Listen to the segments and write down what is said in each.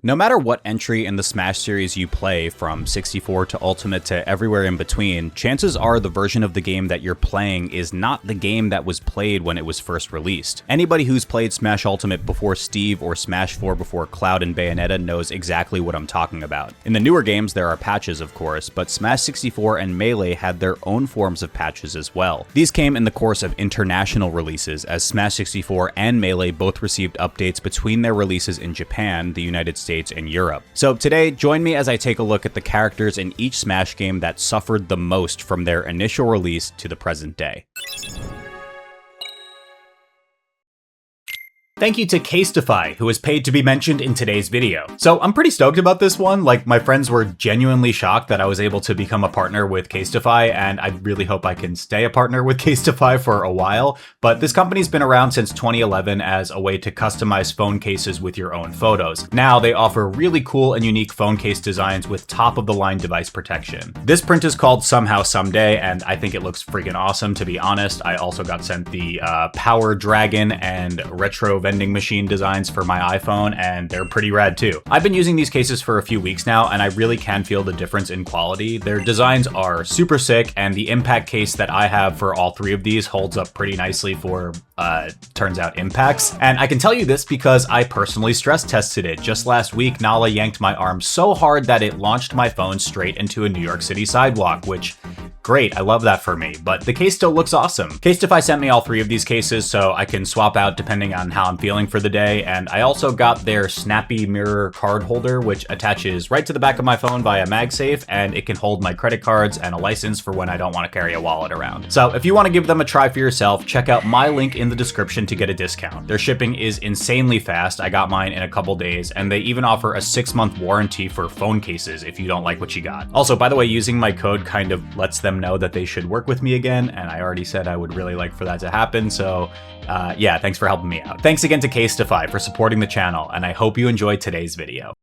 No matter what entry in the Smash series you play, from 64 to Ultimate to everywhere in between, chances are the version of the game that you're playing is not the game that was played when it was first released. Anybody who's played Smash Ultimate before Steve or Smash 4 before Cloud and Bayonetta knows exactly what I'm talking about. In the newer games there are patches of course, but Smash 64 and Melee had their own forms of patches as well. These came in the course of international releases, as Smash 64 and Melee both received updates between their releases in Japan, the United States, and Europe. So today, join me as I take a look at the characters in each Smash game that suffered the most from their initial release to the present day. Thank you to Casetify, who was paid to be mentioned in today's video. So I'm pretty stoked about this one. Like, my friends were genuinely shocked that I was able to become a partner with Casetify, and I really hope I can stay a partner with Casetify for a while. But this company's been around since 2011 as a way to customize phone cases with your own photos. Now they offer really cool and unique phone case designs with top-of-the-line device protection. This print is called Somehow Someday, and I think it looks freaking awesome, to be honest. I also got sent the Power Dragon and Retro vending machine designs for my iPhone, and they're pretty rad too. I've been using these cases for a few weeks now, and I really can feel the difference in quality. Their designs are super sick, and the impact case that I have for all three of these holds up pretty nicely for turns out impacts. And I can tell you this because I personally stress tested it. Just last week, Nala yanked my arm so hard that it launched my phone straight into a New York City sidewalk, which great, I love that for me, but the case still looks awesome. Casetify sent me all three of these cases so I can swap out depending on how I'm feeling for the day, and I also got their snappy mirror card holder, which attaches right to the back of my phone via MagSafe, and it can hold my credit cards and a license for when I don't want to carry a wallet around. So if you want to give them a try for yourself, check out my link in the description to get a discount. Their shipping is insanely fast. I got mine in a couple days, and they even offer a 6-month warranty for phone cases if you don't like what you got. Also, by the way, using my code kind of lets them know that they should work with me again, and I already said I would really like for that to happen, so yeah, thanks for helping me out. Thanks again to Casetify for supporting the channel, and I hope you enjoyed today's video.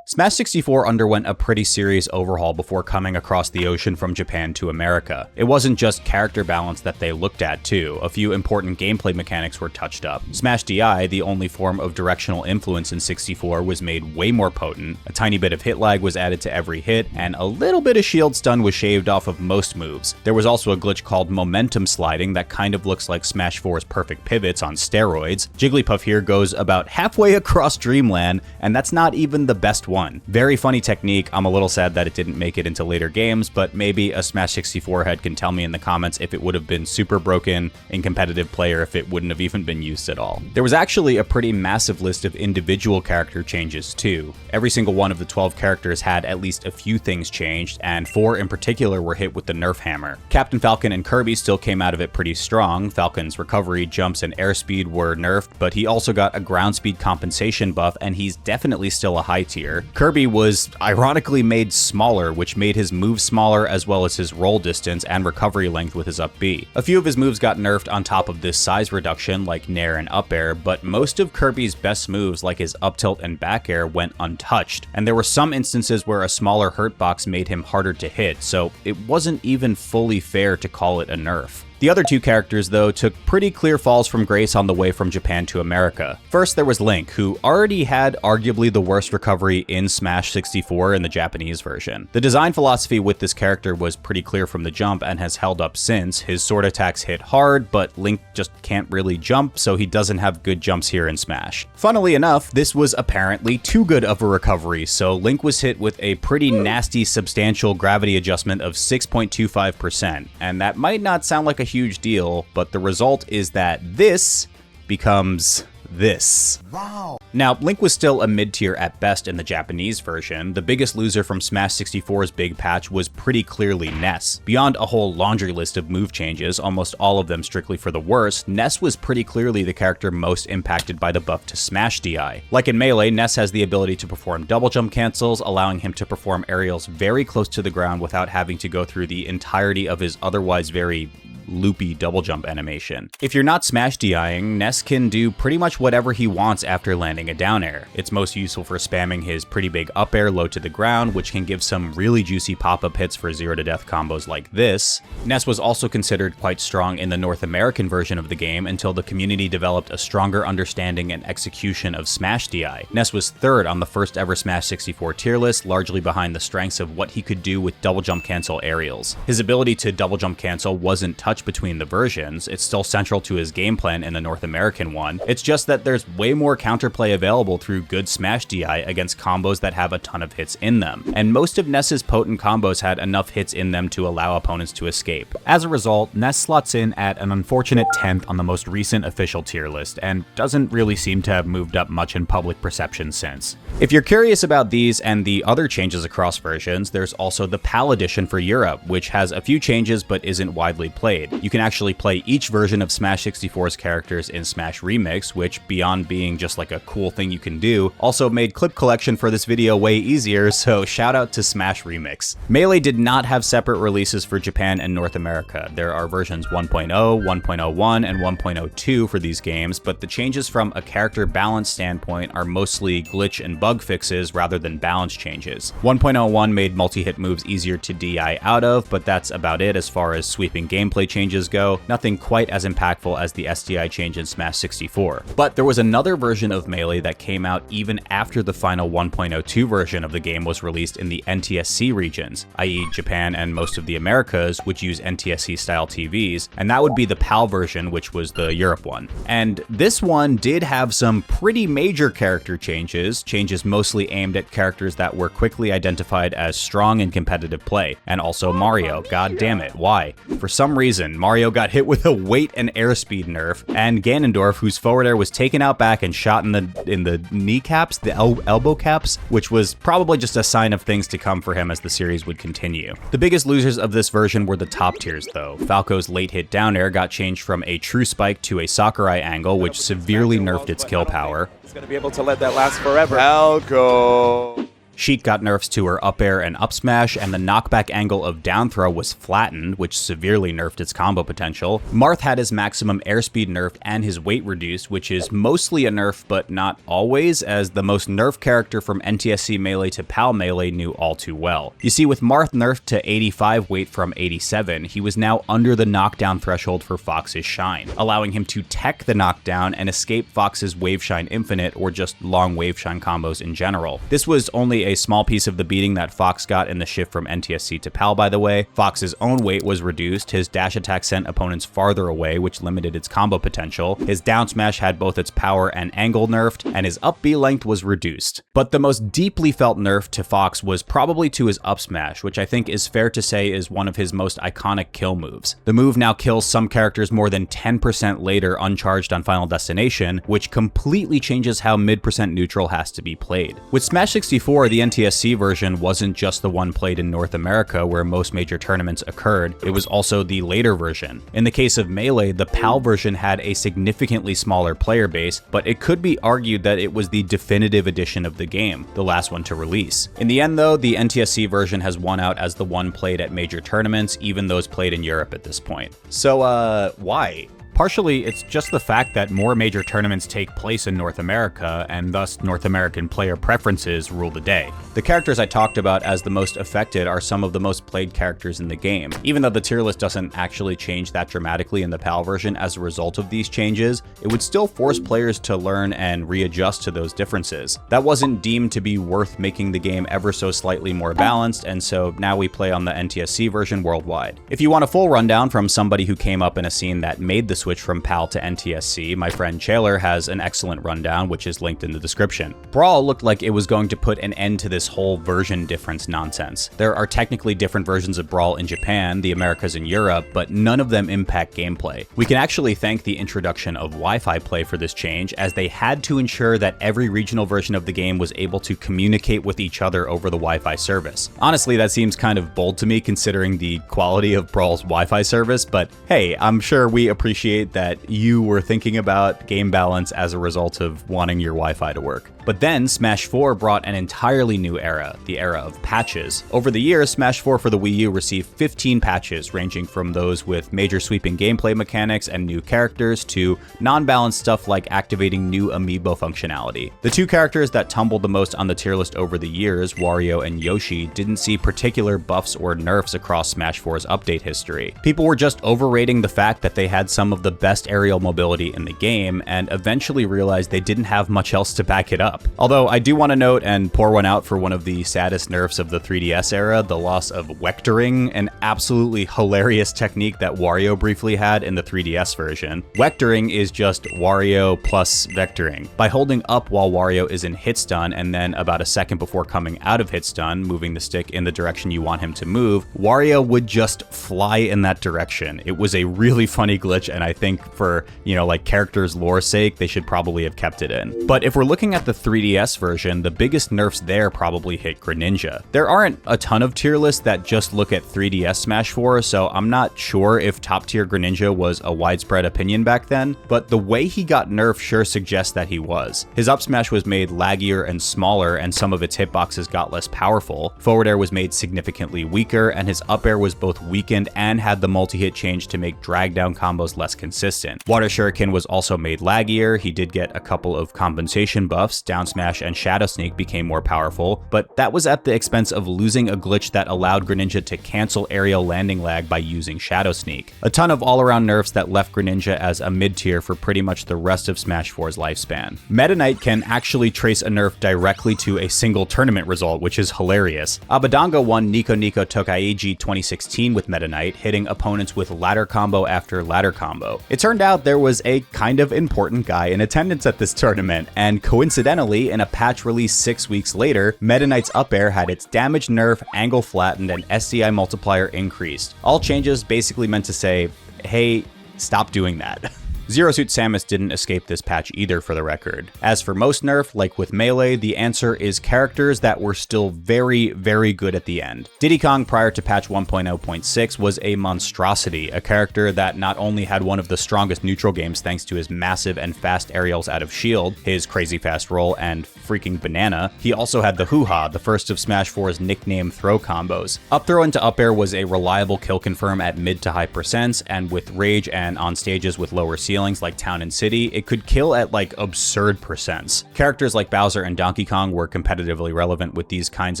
Smash 64 underwent a pretty serious overhaul before coming across the ocean from Japan to America. It wasn't just character balance that they looked at too. A few important gameplay mechanics were touched up. Smash DI, the only form of directional influence in 64, was made way more potent, a tiny bit of hit lag was added to every hit, and a little bit of shield stun was shaved off of most moves. There was also a glitch called momentum sliding that kind of looks like Smash 4's perfect pivots on steroids. Jigglypuff here goes about halfway across Dreamland, and that's not even the best one. Very funny technique. I'm a little sad that it didn't make it into later games, but maybe a Smash 64 head can tell me in the comments if it would have been super broken in competitive play or if it wouldn't have even been used at all. There was actually a pretty massive list of individual character changes too. Every single one of the 12 characters had at least a few things changed, and 4 in particular were hit with the Nerf hammer. Captain Falcon and Kirby still came out of it pretty strong. Falcon's recovery, jumps, and airspeed were nerfed, but he also got a ground speed compensation buff, and he's definitely still a high tier. Kirby was ironically made smaller, which made his moves smaller as well as his roll distance and recovery length with his up B. A few of his moves got nerfed on top of this size reduction, like Nair and up air, but most of Kirby's best moves, like his up tilt and back air, went untouched. And there were some instances where a smaller hurt box made him harder to hit, so it wasn't even fully fair to call it a nerf. The other two characters, though, took pretty clear falls from grace on the way from Japan to America. First, there was Link, who already had arguably the worst recovery in Smash 64 in the Japanese version. The design philosophy with this character was pretty clear from the jump and has held up since. His sword attacks hit hard, but Link just can't really jump, so he doesn't have good jumps here in Smash. Funnily enough, this was apparently too good of a recovery, so Link was hit with a pretty nasty substantial gravity adjustment of 6.25%, and that might not sound like a huge deal, but the result is that this becomes this. Wow. Now, Link was still a mid-tier at best in the Japanese version. The biggest loser from Smash 64's big patch was pretty clearly Ness. Beyond a whole laundry list of move changes, almost all of them strictly for the worse, Ness was pretty clearly the character most impacted by the buff to Smash DI. Like in Melee, Ness has the ability to perform double jump cancels, allowing him to perform aerials very close to the ground without having to go through the entirety of his otherwise very loopy double jump animation. If you're not smash DIing, Ness can do pretty much whatever he wants after landing a down air. It's most useful for spamming his pretty big up air low to the ground, which can give some really juicy pop-up hits for 0 to death combos like this. Ness was also considered quite strong in the North American version of the game until the community developed a stronger understanding and execution of smash DI. Ness was third on the first ever Smash 64 tier list, largely behind the strengths of what he could do with double jump cancel aerials. His ability to double jump cancel wasn't touched between the versions, it's still central to his game plan in the North American one, it's just that there's way more counterplay available through good smash DI against combos that have a ton of hits in them, and most of Ness's potent combos had enough hits in them to allow opponents to escape. As a result, Ness slots in at an unfortunate 10th on the most recent official tier list, and doesn't really seem to have moved up much in public perception since. If you're curious about these and the other changes across versions, there's also the PAL edition for Europe, which has a few changes but isn't widely played. You can actually play each version of Smash 64's characters in Smash Remix, which, beyond being just like a cool thing you can do, also made clip collection for this video way easier, so shout out to Smash Remix. Melee did not have separate releases for Japan and North America. There are versions 1.0, 1.01, and 1.02 for these games, but the changes from a character balance standpoint are mostly glitch and bug fixes rather than balance changes. 1.01 made multi-hit moves easier to DI out of, but that's about it as far as sweeping gameplay changes go, nothing quite as impactful as the SDI change in Smash 64. But there was another version of Melee that came out even after the final 1.02 version of the game was released in the NTSC regions, i.e. Japan and most of the Americas, which use NTSC style TVs, and that would be the PAL version, which was the Europe one. And this one did have some pretty major character changes mostly aimed at characters that were quickly identified as strong in competitive play, and also Mario. God damn it, why? For some reason, Mario got hit with a weight and airspeed nerf, and Ganondorf, whose forward air was taken out back and shot in the kneecaps, the elbow caps, which was probably just a sign of things to come for him as the series would continue. The biggest losers of this version were the top tiers though. Falco's late hit down air got changed from a true spike to a Sakurai angle, which severely nerfed its kill power. He's gonna be able to let that last forever. Falco. Sheik got nerfs to her up air and up smash, and the knockback angle of down throw was flattened, which severely nerfed its combo potential. Marth had his maximum airspeed nerfed and his weight reduced, which is mostly a nerf, but not always, as the most nerfed character from NTSC Melee to PAL Melee knew all too well. You see, with Marth nerfed to 85 weight from 87, he was now under the knockdown threshold for Fox's Shine, allowing him to tech the knockdown and escape Fox's Wave Shine Infinite or just long Wave Shine combos in general. This was only a small piece of the beating that Fox got in the shift from NTSC to PAL, by the way. Fox's own weight was reduced, his dash attack sent opponents farther away, which limited its combo potential, his down smash had both its power and angle nerfed, and his up B length was reduced. But the most deeply felt nerf to Fox was probably to his up smash, which I think is fair to say is one of his most iconic kill moves. The move now kills some characters more than 10% later uncharged on Final Destination, which completely changes how mid% neutral has to be played. With Smash 64, the NTSC version wasn't just the one played in North America where most major tournaments occurred, it was also the later version. In the case of Melee, the PAL version had a significantly smaller player base, but it could be argued that it was the definitive edition of the game, the last one to release. In the end though, the NTSC version has won out as the one played at major tournaments, even those played in Europe at this point. So why? Partially, it's just the fact that more major tournaments take place in North America, and thus North American player preferences rule the day. The characters I talked about as the most affected are some of the most played characters in the game. Even though the tier list doesn't actually change that dramatically in the PAL version as a result of these changes, it would still force players to learn and readjust to those differences. That wasn't deemed to be worth making the game ever so slightly more balanced, and so now we play on the NTSC version worldwide. If you want a full rundown from somebody who came up in a scene that made the switch from PAL to NTSC, my friend Chaler has an excellent rundown, which is linked in the description. Brawl looked like it was going to put an end to this whole version difference nonsense. There are technically different versions of Brawl in Japan, the Americas, and Europe, but none of them impact gameplay. We can actually thank the introduction of Wi-Fi play for this change, as they had to ensure that every regional version of the game was able to communicate with each other over the Wi-Fi service. Honestly, that seems kind of bold to me considering the quality of Brawl's Wi-Fi service, but hey, I'm sure we appreciate that you were thinking about game balance as a result of wanting your Wi-Fi to work. But then Smash 4 brought an entirely new era, the era of patches. Over the years, Smash 4 for the Wii U received 15 patches, ranging from those with major sweeping gameplay mechanics and new characters to non-balanced stuff like activating new amiibo functionality. The two characters that tumbled the most on the tier list over the years, Wario and Yoshi, didn't see particular buffs or nerfs across Smash 4's update history. People were just overrating the fact that they had some of the best aerial mobility in the game, and eventually realized they didn't have much else to back it up. Although I do want to note and pour one out for one of the saddest nerfs of the 3DS era, the loss of vectoring, an absolutely hilarious technique that Wario briefly had in the 3DS version. Vectoring is just Wario plus vectoring. By holding up while Wario is in hit stun and then about a second before coming out of hit stun, moving the stick in the direction you want him to move, Wario would just fly in that direction. It was a really funny glitch, and I think for, like characters' lore sake, they should probably have kept it in. But if we're looking at the 3DS version, the biggest nerfs there probably hit Greninja. There aren't a ton of tier lists that just look at 3DS Smash 4, so I'm not sure if top tier Greninja was a widespread opinion back then, but the way he got nerfed sure suggests that he was. His up smash was made laggier and smaller, and some of its hitboxes got less powerful. Forward air was made significantly weaker, and his up air was both weakened and had the multi-hit change to make drag down combos less consistent. Water Shuriken was also made laggier. He did get a couple of compensation buffs. Down smash and Shadow Sneak became more powerful, but that was at the expense of losing a glitch that allowed Greninja to cancel aerial landing lag by using Shadow Sneak. A ton of all-around nerfs that left Greninja as a mid-tier for pretty much the rest of Smash 4's lifespan. Meta Knight can actually trace a nerf directly to a single tournament result, which is hilarious. Abadonga won Nico Nico Tokaiji 2016 with Meta Knight, hitting opponents with ladder combo after ladder combo. It turned out there was a kind of important guy in attendance at this tournament, and coincidentally, in a patch released 6 weeks later, Meta Knight's up air had its damage nerf, angle flattened, and SDI multiplier increased. All changes basically meant to say, hey, stop doing that. Zero Suit Samus didn't escape this patch either, for the record. As for most nerf, like with Melee, the answer is characters that were still very, very good at the end. Diddy Kong prior to patch 1.0.6 was a monstrosity, a character that not only had one of the strongest neutral games thanks to his massive and fast aerials out of shield, his crazy fast roll, and freaking banana, he also had the hoo-ha, the first of Smash 4's nickname throw combos. Up throw into up air was a reliable kill confirm at mid to high percents, and with rage and on stages with lower ceilings like Town and City, it could kill at like absurd percents. Characters like Bowser and Donkey Kong were competitively relevant with these kinds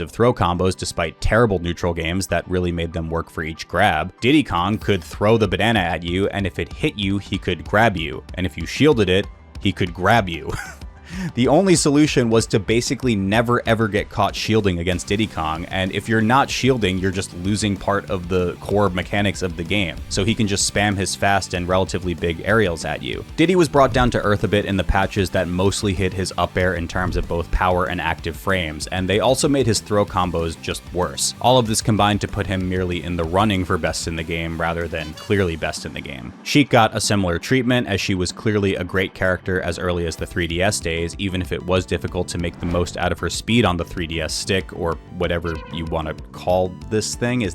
of throw combos despite terrible neutral games that really made them work for each grab. Diddy Kong could throw the banana at you, and if it hit you, he could grab you, and if you shielded it, he could grab you. The only solution was to basically never ever get caught shielding against Diddy Kong, and if you're not shielding, you're just losing part of the core mechanics of the game, so he can just spam his fast and relatively big aerials at you. Diddy was brought down to earth a bit in the patches that mostly hit his up air in terms of both power and active frames, and they also made his throw combos just worse. All of this combined to put him merely in the running for best in the game rather than clearly best in the game. Sheik got a similar treatment, as she was clearly a great character as early as the 3DS days, even if it was difficult to make the most out of her speed on the 3DS stick, or whatever you want to call this thing.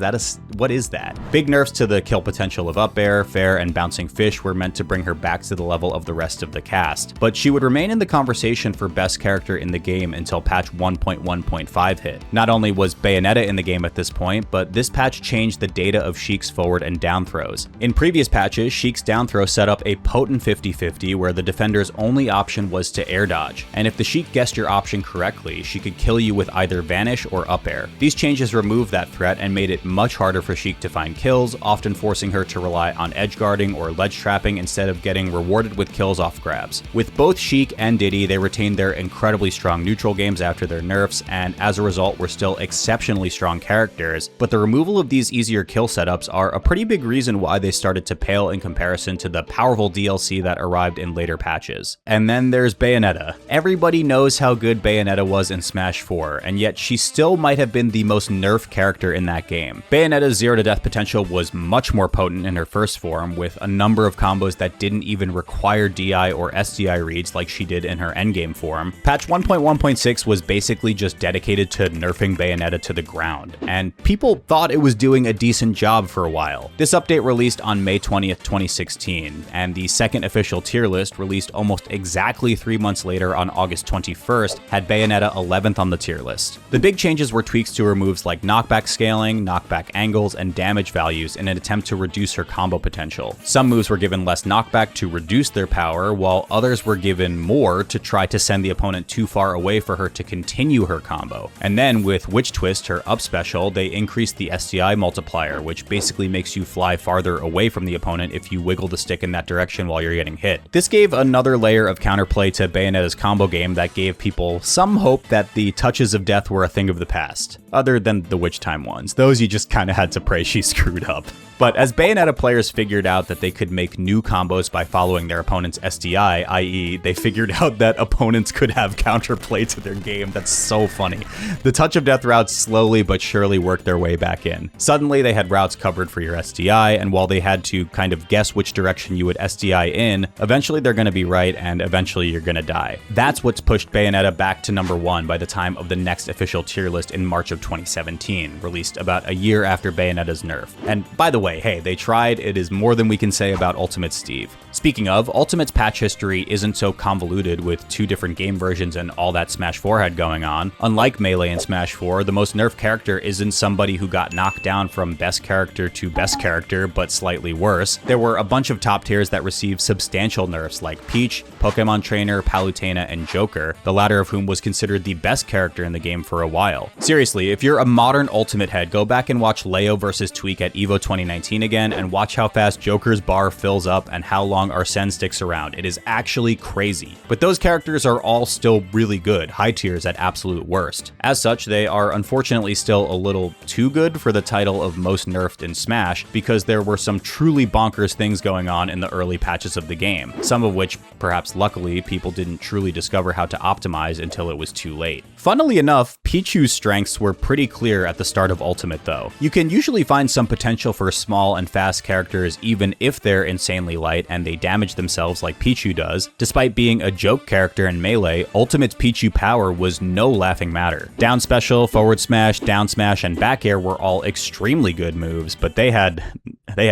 What is that? Big nerfs to the kill potential of up air, fair, and bouncing fish were meant to bring her back to the level of the rest of the cast, but she would remain in the conversation for best character in the game until patch 1.1.5 hit. Not only was Bayonetta in the game at this point, but this patch changed the data of Sheik's forward and down throws. In previous patches, Sheik's down throw set up a potent 50-50 where the defender's only option was to air dodge, and if the Sheik guessed your option correctly, she could kill you with either vanish or up air. These changes removed that threat and made it much harder for Sheik to find kills, often forcing her to rely on edge guarding or ledge trapping instead of getting rewarded with kills off grabs. With both Sheik and Diddy, they retained their incredibly strong neutral games after their nerfs, and as a result were still exceptionally strong characters, but the removal of these easier kill setups are a pretty big reason why they started to pale in comparison to the powerful DLC that arrived in later patches. And then there's Bayonetta. Everybody knows how good Bayonetta was in Smash 4, and yet she still might have been the most nerfed character in that game. Bayonetta's 0 to death potential was much more potent in her first form, with a number of combos that didn't even require DI or SDI reads like she did in her endgame form. Patch 1.1.6 was basically just dedicated to nerfing Bayonetta to the ground, and people thought it was doing a decent job for a while. This update released on May 20th, 2016, and the second official tier list, released almost exactly 3 months later, later on August 21st had Bayonetta 11th on the tier list. The big changes were tweaks to her moves like knockback scaling, knockback angles, and damage values in an attempt to reduce her combo potential. Some moves were given less knockback to reduce their power, while others were given more to try to send the opponent too far away for her to continue her combo. And then with Witch Twist, her up special, they increased the STI multiplier, which basically makes you fly farther away from the opponent if you wiggle the stick in that direction while you're getting hit. This gave another layer of counterplay to Bayonetta's combo game that gave people some hope that the touches of death were a thing of the past, other than the Witch Time ones. Those you just kinda had to pray she screwed up. But as Bayonetta players figured out that they could make new combos by following their opponent's SDI, i.e. they figured out that opponents could have counterplay to their game. That's so funny. The touch of death routes slowly but surely worked their way back in. Suddenly they had routes covered for your SDI, and while they had to kind of guess which direction you would SDI in, eventually they're going to be right and eventually you're going to die. That's what's pushed Bayonetta back to number 1 by the time of the next official tier list in March of 2017, released about a year after Bayonetta's nerf. And by the way, hey, they tried. It is more than we can say about Ultimate Steve. Speaking of, Ultimate's patch history isn't so convoluted with 2 different game versions and all that Smash 4 had going on. Unlike Melee and Smash 4, the most nerfed character isn't somebody who got knocked down from best character to best character, but slightly worse. There were a bunch of top tiers that received substantial nerfs like Peach, Pokemon Trainer, Palutena, and Joker, the latter of whom was considered the best character in the game for a while. Seriously, if you're a modern Ultimate head, go back and watch Leo vs Tweak at EVO 2019 again and watch how fast Joker's bar fills up and how long Arsene sticks around. It is actually crazy. But those characters are all still really good, high tiers at absolute worst. As such, they are unfortunately still a little too good for the title of most nerfed in Smash because there were some truly bonkers things going on in the early patches of the game, some of which, perhaps luckily, people didn't truly discover how to optimize until it was too late. Funnily enough, Pichu's strengths were pretty clear at the start of Ultimate though. You can usually find some potential for small and fast characters even if they're insanely light and they damage themselves like Pichu does. Despite being a joke character in Melee, Ultimate's Pichu power was no laughing matter. Down special, forward smash, down smash, and back air were all extremely good moves, but they had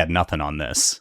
nothing on this.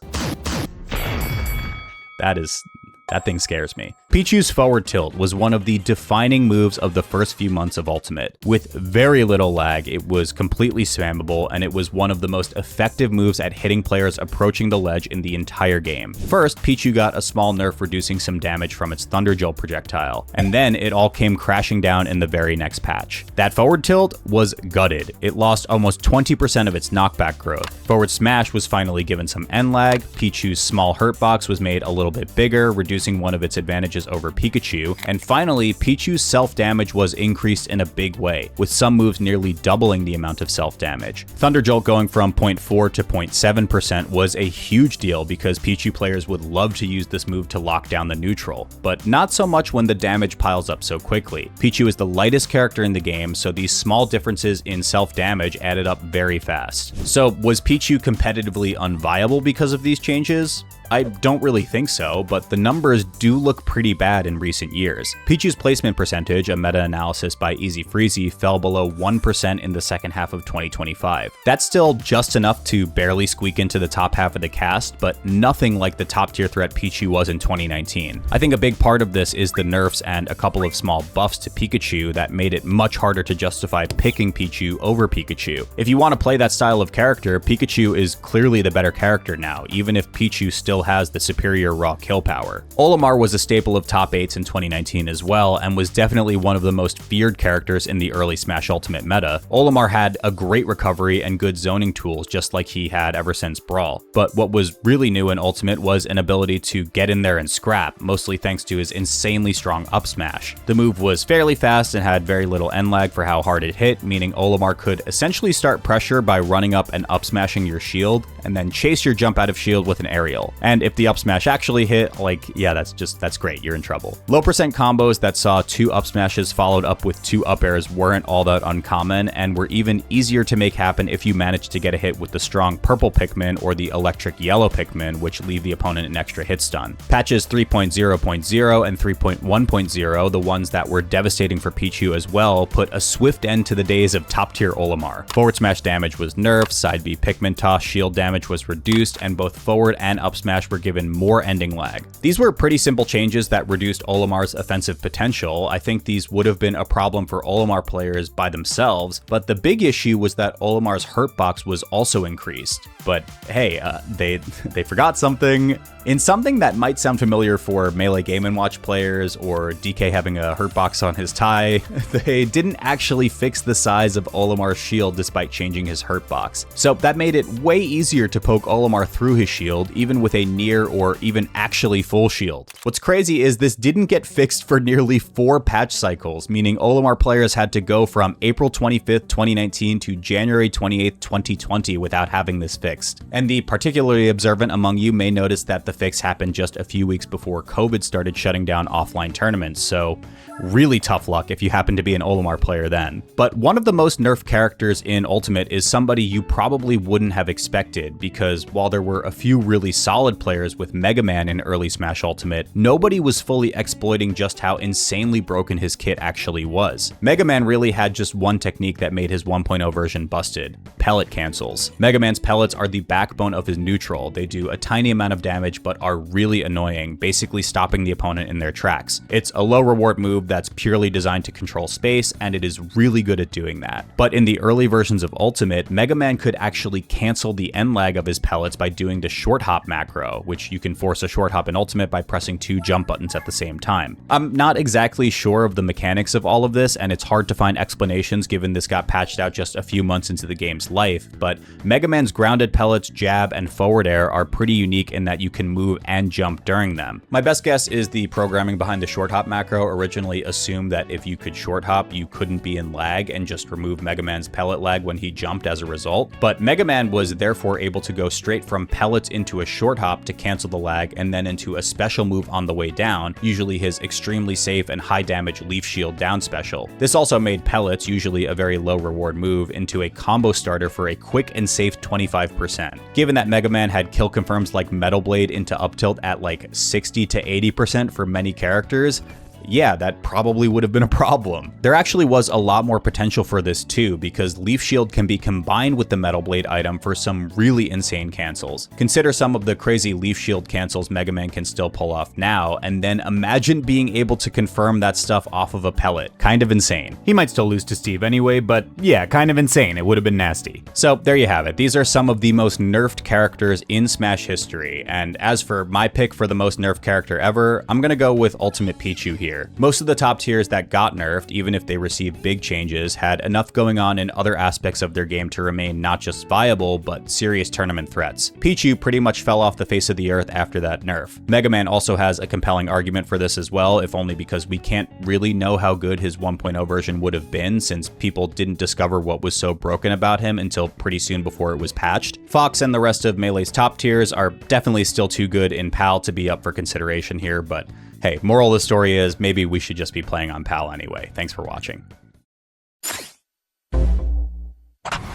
That thing scares me. Pichu's forward tilt was one of the defining moves of the first few months of Ultimate. With very little lag, it was completely spammable, and it was one of the most effective moves at hitting players approaching the ledge in the entire game. First, Pichu got a small nerf reducing some damage from its Thunder Jolt projectile, and then it all came crashing down in the very next patch. That forward tilt was gutted. It lost almost 20% of its knockback growth. Forward smash was finally given some end lag, Pichu's small hurt box was made a little bit bigger, reducing one of its advantages over Pikachu, and finally, Pichu's self-damage was increased in a big way, with some moves nearly doubling the amount of self-damage. Thunder Jolt going from 0.4 to 0.7% was a huge deal because Pichu players would love to use this move to lock down the neutral, but not so much when the damage piles up so quickly. Pichu is the lightest character in the game, so these small differences in self-damage added up very fast. So was Pichu competitively unviable because of these changes? I don't really think so, but the numbers do look pretty bad in recent years. Pichu's placement percentage, a meta-analysis by Easy Freezy, fell below 1% in the second half of 2025. That's still just enough to barely squeak into the top half of the cast, but nothing like the top-tier threat Pichu was in 2019. I think a big part of this is the nerfs and a couple of small buffs to Pikachu that made it much harder to justify picking Pichu over Pikachu. If you want to play that style of character, Pikachu is clearly the better character now, even if Pichu still has the superior raw kill power. Olimar was a staple of top 8s in 2019 as well, and was definitely one of the most feared characters in the early Smash Ultimate meta. Olimar had a great recovery and good zoning tools just like he had ever since Brawl, but what was really new in Ultimate was an ability to get in there and scrap, mostly thanks to his insanely strong up smash. The move was fairly fast and had very little end lag for how hard it hit, meaning Olimar could essentially start pressure by running up and up smashing your shield, and then chase your jump out of shield with an aerial. And if the up smash actually hit, that's great, you're in trouble. Low percent combos that saw 2 up smashes followed up with 2 up airs weren't all that uncommon, and were even easier to make happen if you managed to get a hit with the strong purple Pikmin or the electric yellow Pikmin, which leave the opponent an extra hit stun. Patches 3.0.0 and 3.1.0, the ones that were devastating for Pichu as well, put a swift end to the days of top tier Olimar. Forward smash damage was nerfed, side B Pikmin toss shield damage was reduced, and both forward and up smash Smash were given more ending lag. These were pretty simple changes that reduced Olimar's offensive potential. I think these would have been a problem for Olimar players by themselves, but the big issue was that Olimar's hurt box was also increased. But hey, they forgot something. In something that might sound familiar for Melee Game & Watch players or DK having a hurt box on his tie, they didn't actually fix the size of Olimar's shield despite changing his hurt box. So that made it way easier to poke Olimar through his shield, even with a near or even actually full shield. What's crazy is this didn't get fixed for nearly 4 patch cycles, meaning Olimar players had to go from April 25th, 2019 to January 28th, 2020 without having this fixed. And the particularly observant among you may notice that the fix happened just a few weeks before COVID started shutting down offline tournaments, so really tough luck if you happen to be an Olimar player then. But one of the most nerfed characters in Ultimate is somebody you probably wouldn't have expected, because while there were a few really solid players with Mega Man in early Smash Ultimate, nobody was fully exploiting just how insanely broken his kit actually was. Mega Man really had just one technique that made his 1.0 version busted: pellet cancels. Mega Man's pellets are the backbone of his neutral. They do a tiny amount of damage but are really annoying, basically stopping the opponent in their tracks. It's a low reward move that's purely designed to control space, and it is really good at doing that. But in the early versions of Ultimate, Mega Man could actually cancel the end lag of his pellets by doing the short hop macro, which you can force a short hop in Ultimate by pressing 2 jump buttons at the same time. I'm not exactly sure of the mechanics of all of this, and it's hard to find explanations given this got patched out just a few months into the game's life, but Mega Man's grounded pellets, jab, and forward air are pretty unique in that you can move and jump during them. My best guess is the programming behind the short hop macro originally assumed that if you could short hop, you couldn't be in lag and just remove Mega Man's pellet lag when he jumped as a result. But Mega Man was therefore able to go straight from pellets into a short hop to cancel the lag and then into a special move on the way down, usually his extremely safe and high damage leaf shield down special. This also made pellets, usually a very low reward move, into a combo starter for a quick and safe 25%. Given that Mega Man had kill confirms like Metal Blade into up tilt at like 60 to 80% for many characters, yeah, that probably would have been a problem. There actually was a lot more potential for this too, because Leaf Shield can be combined with the Metal Blade item for some really insane cancels. Consider some of the crazy Leaf Shield cancels Mega Man can still pull off now, and then imagine being able to confirm that stuff off of a pellet. Kind of insane. He might still lose to Steve anyway, but yeah, kind of insane. It would have been nasty. So there you have it. These are some of the most nerfed characters in Smash history, and as for my pick for the most nerfed character ever, I'm gonna go with Ultimate Pichu here. Most of the top tiers that got nerfed, even if they received big changes, had enough going on in other aspects of their game to remain not just viable, but serious tournament threats. Pichu pretty much fell off the face of the earth after that nerf. Mega Man also has a compelling argument for this as well, if only because we can't really know how good his 1.0 version would have been, since people didn't discover what was so broken about him until pretty soon before it was patched. Fox and the rest of Melee's top tiers are definitely still too good in PAL to be up for consideration here, but hey, moral of the story is maybe we should just be playing on PAL anyway. Thanks for watching.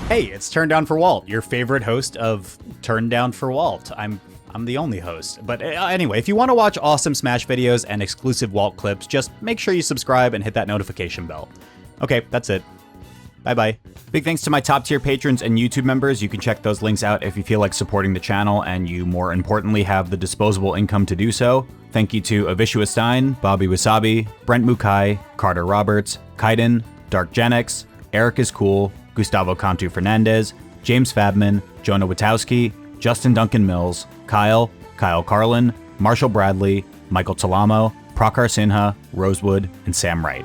Hey, it's turndownforALT, your favorite host of turndownforALT. I'm the only host. But anyway, if you want to watch awesome Smash videos and exclusive Walt clips, just make sure you subscribe and hit that notification bell. Okay, that's it. Bye-bye. Big thanks to my top tier patrons and YouTube members. You can check those links out if you feel like supporting the channel and you, more importantly, have the disposable income to do so. Thank you to Avishua Stein, Bobby Wasabi, Brent Mukai, Carter Roberts, Kaiden, Dark Genix, Eric is Cool, Gustavo Cantu Fernandez, James Fabman, Jonah Witowski, Justin Duncan Mills, Kyle Carlin, Marshall Bradley, Michael Talamo, Prakar Sinha, Rosewood, and Sam Wright.